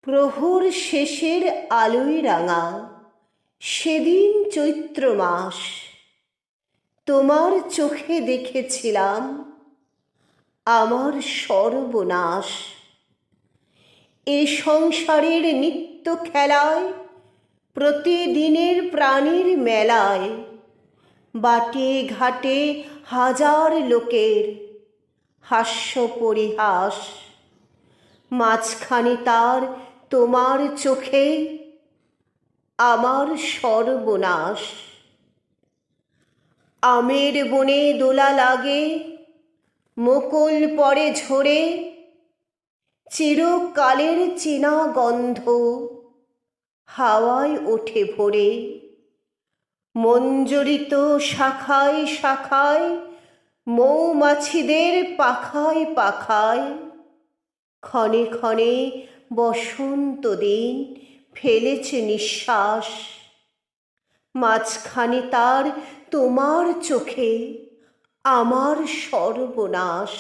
প্রহর শেষের আলোয় রাঙা সেদিন চৈত্র মাস, তোমার চোখে দেখেছিলাম আমার সর্বনাশ। এ সংসারের নিত্য খেলায়, প্রতিদিনের প্রাণীর মেলায়, বাটে ঘাটে হাজার লোকের হাস্য পরিহাস, মাঝখানে তার তোমার চোখে আমার সর্বনাশ। আমের বনে দোলা লাগে, মুকুল পড়ে ঝরে, চিরকালের চেনা গন্ধ হাওয়ায় ওঠে ভরে। মঞ্জরিত শাখায় শাখায়, মৌমাছিদের পাখায় পাখায়, ক্ষণে ক্ষণে বসন্ত দিন ফেলেছে নিঃশ্বাস। মাঝখানে তার তোমার চোখে আমার সর্বনাশ।